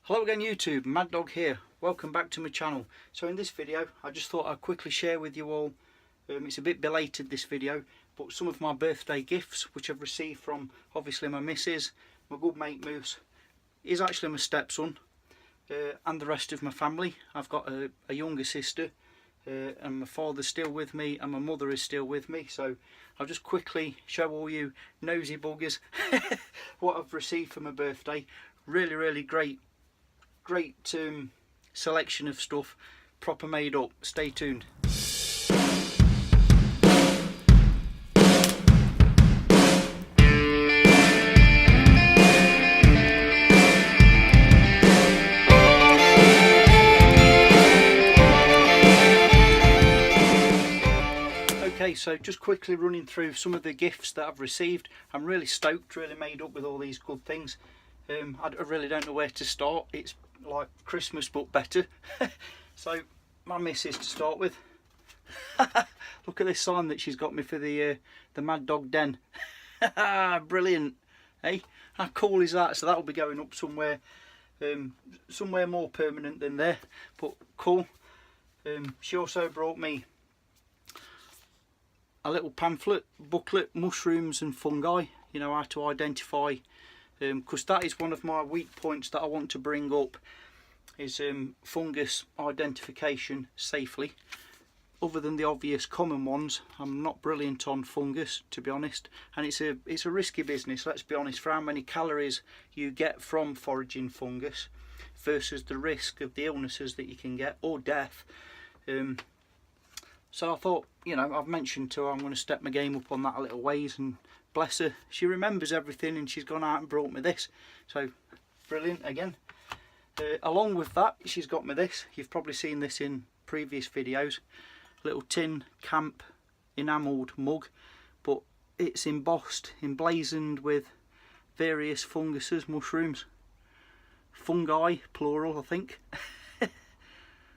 Hello again YouTube, Mad Dog here. Welcome back to my channel. So in this video I just thought I'd quickly share with you all, it's a bit belated this video, but some of my birthday gifts which I've received from obviously my missus, my good mate Moose. He's actually my stepson, and the rest of my family. I've got a younger sister, and my father's still with me and my mother is still with me, so I'll just quickly show all you nosy buggers what I've received for my birthday. Really great selection of stuff, proper made up. Stay tuned. Okay, so just quickly running through some of the gifts that I've received. I'm really stoked, really made up with all these good things. I really don't know where to start. It's like Christmas but better. So my missus to start with. Look at this sign that she's got me for the Mad Dog Den. Brilliant, hey? How cool is that? So that'll be going up somewhere, somewhere more permanent than there, but cool. She also brought me a little pamphlet booklet, mushrooms and fungi, you know, how to identify, because that is one of my weak points that I want to bring up, is fungus identification safely. Other than the obvious common ones, I'm not brilliant on fungus, to be honest, and it's a risky business, let's be honest, for how many calories you get from foraging fungus versus the risk of the illnesses that you can get, or death. So I thought, you know, I've mentioned to her I'm going to step my game up on that a little ways, and bless her, she remembers everything and she's gone out and brought me this. So brilliant again. Along with that, she's got me this. You've probably seen this in previous videos. Little tin camp enamelled mug, but it's embossed, emblazoned with various funguses, mushrooms, fungi, plural I think.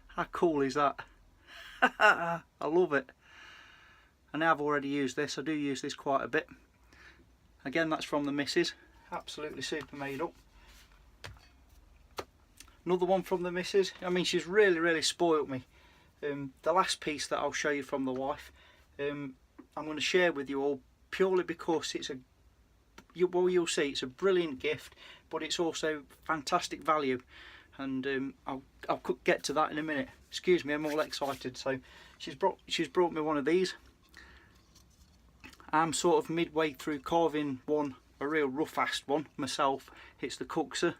How cool is that? I love it. And I've already used this. I do use this quite a bit. Again, that's from the missus. Absolutely super made up. Another one from the missus. I mean, she's really spoilt me. The last piece that I'll show you from the wife, I'm going to share with you all purely because it's you'll see it's a brilliant gift, but it's also fantastic value. And I'll get to that in a minute. Excuse me, I'm all excited. So she's brought me one of these. I'm sort of midway through carving one, a real rough-assed one myself. It's the Cookser,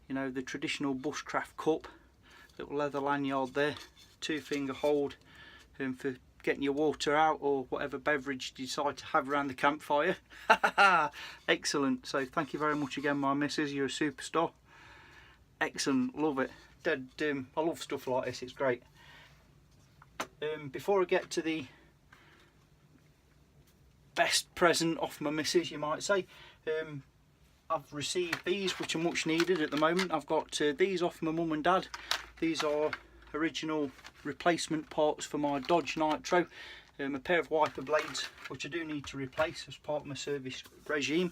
you know, the traditional bushcraft cup, little leather lanyard there, 2-finger hold for getting your water out or whatever beverage you decide to have around the campfire. Excellent. So thank you very much again, my missus. You're a superstar. Excellent, love it. Dead, I love stuff like this, it's great. Before I get to the best present off my missus, you might say, I've received these which are much needed at the moment. I've got these off my mum and dad. These are original replacement parts for my Dodge Nitro. A pair of wiper blades which I do need to replace as part of my service regime.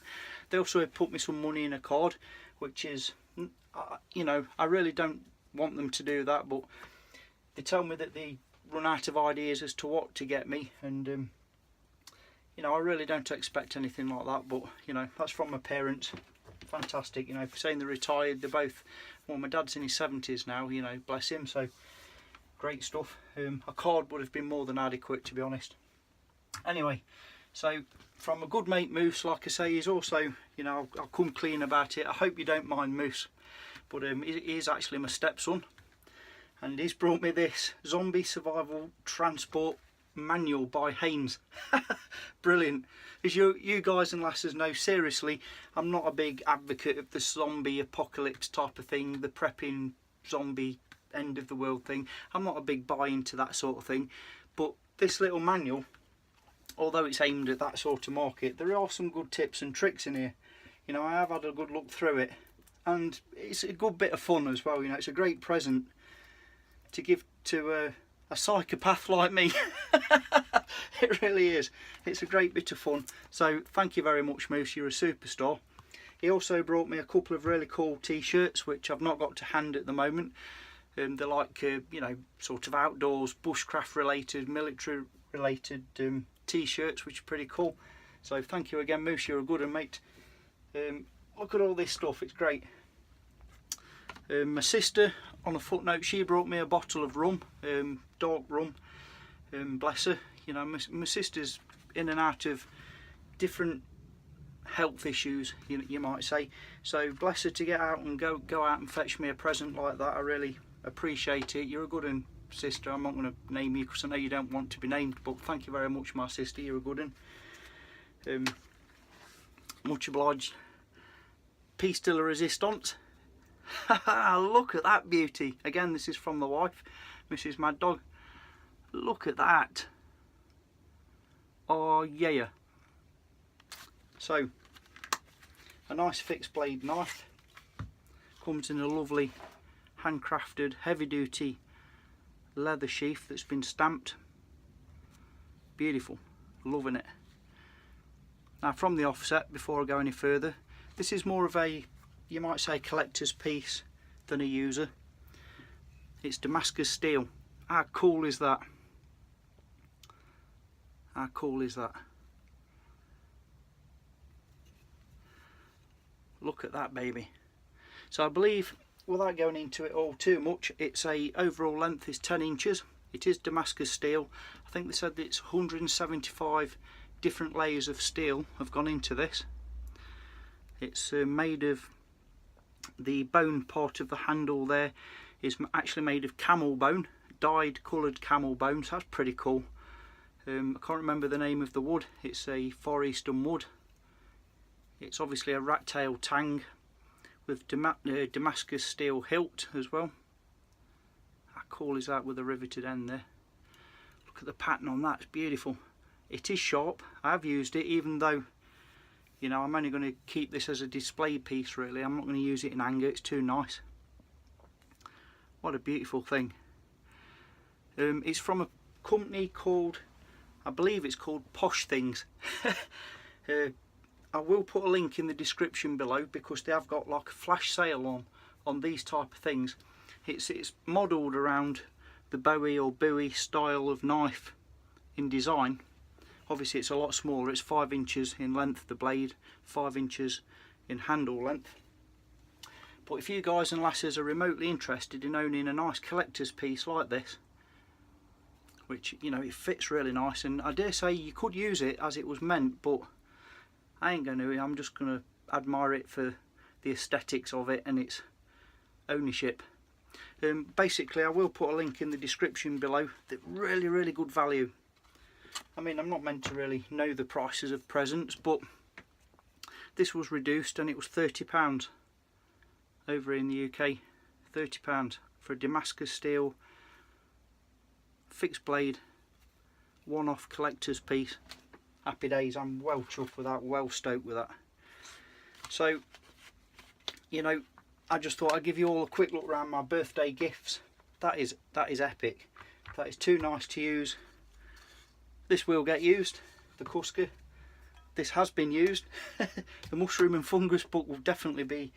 They also put me some money in a card, which is, you know, I really don't want them to do that, but they tell me that they run out of ideas as to what to get me, and you know, I really don't expect anything like that, but you know, that's from my parents. Fantastic, you know, saying they're retired. They're both, well, my dad's in his 70s now, you know, bless him, so great stuff. A card would have been more than adequate, to be honest. Anyway, so from a good mate Moose, like I say, he's also, you know, I'll come clean about it. I hope you don't mind Moose, but he is actually my stepson, and he's brought me this Zombie Survival Transport Manual by Haynes. Brilliant. As you guys and lasses know, seriously, I'm not a big advocate of the zombie apocalypse type of thing, the prepping zombie end of the world thing. I'm not a big buy into that sort of thing, but this little manual, although it's aimed at that sort of market, there are some good tips and tricks in here. You know, I have had a good look through it, and it's a good bit of fun as well. You know, it's a great present to give to a psychopath like me. It really is. It's a great bit of fun. So thank you very much, Moose. You're a superstar. He also brought me a couple of really cool t-shirts which I've not got to hand at the moment. They're like you know, sort of outdoors, bushcraft related, military related t-shirts, which are pretty cool. So thank you again, Moose, you're a good one, mate. Look at all this stuff, it's great. My sister, on a footnote, she brought me a bottle of rum, dark rum. Bless her. You know, my sister's in and out of different health issues, you might say. So bless her to get out and go out and fetch me a present like that. I really appreciate it. You're a good one, sister. I'm not going to name you because I know you don't want to be named, but thank you very much, my sister. You're a good one. Much obliged. Peace de la resistance. Look at that beauty. Again, this is from the wife, Mrs. Mad Dog. Look at that. Oh yeah. So, a nice fixed blade knife. Comes in a lovely handcrafted heavy duty leather sheath that's been stamped. Beautiful, loving it. Now from the offset, before I go any further, this is more of a, you might say, collector's piece than a user. It's Damascus steel. How cool is that? How cool is that? Look at that baby. So I believe, without going into it all too much, it's a overall length is 10 inches. It is Damascus steel. I think they said that it's 175 different layers of steel have gone into this. It's made of, the bone part of the handle there is actually made of camel bone, dyed coloured camel bone, so that's pretty cool. I can't remember the name of the wood. It's a Far Eastern wood. It's obviously a rat tail tang with Damascus steel hilt as well. How cool is that with a riveted end there? Look at the pattern on that, it's beautiful. It is sharp. I've used it, even though, you know, I'm only going to keep this as a display piece really. I'm not going to use it in anger, it's too nice. What a beautiful thing. It's from a company called, I believe it's called Posh Things. I will put a link in the description below because they have got like a flash sale on these type of things. It's modelled around the Bowie or Bowie style of knife in design. Obviously it's a lot smaller, it's 5 inches in length the blade, 5 inches in handle length. But if you guys and lasses are remotely interested in owning a nice collector's piece like this, which, you know, it fits really nice, and I dare say you could use it as it was meant, but I ain't going to. I'm just going to admire it for the aesthetics of it and its ownership. Basically, I will put a link in the description below. They're really good value. I mean, I'm not meant to really know the prices of presents, but this was reduced and it was £30 over in the UK. £30 for a Damascus steel fixed blade one-off collector's piece. Happy days. I'm well chuffed with that, well stoked with that. So, you know, I just thought I'd give you all a quick look around my birthday gifts. That is epic. That is too nice to use. This will get used, the Cusker. This has been used. The mushroom and fungus book will definitely be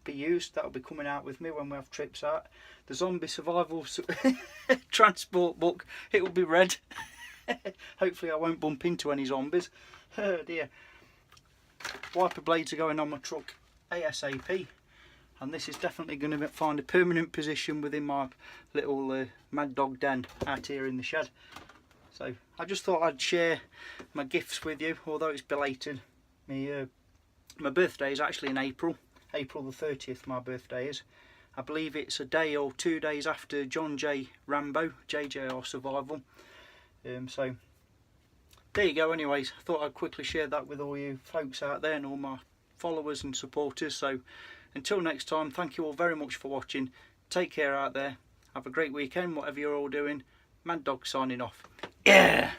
used. That'll be coming out with me when we have trips out. The zombie survival transport book, it will be read. Hopefully I won't bump into any zombies. Oh dear. Wiper blades are going on my truck ASAP, and this is definitely going to find a permanent position within my little Mad Dog den out here in the shed. So I just thought I'd share my gifts with you, although it's belated. My birthday is actually in April the 30th. My birthday is. I believe it's a day or 2 days after John J. Rambo, JJR Survival. So there you go. Anyways, I thought I'd quickly share that with all you folks out there and all my followers and supporters. So until next time, thank you all very much for watching. Take care out there. Have a great weekend, whatever you're all doing. Mad Dog signing off. Yeah.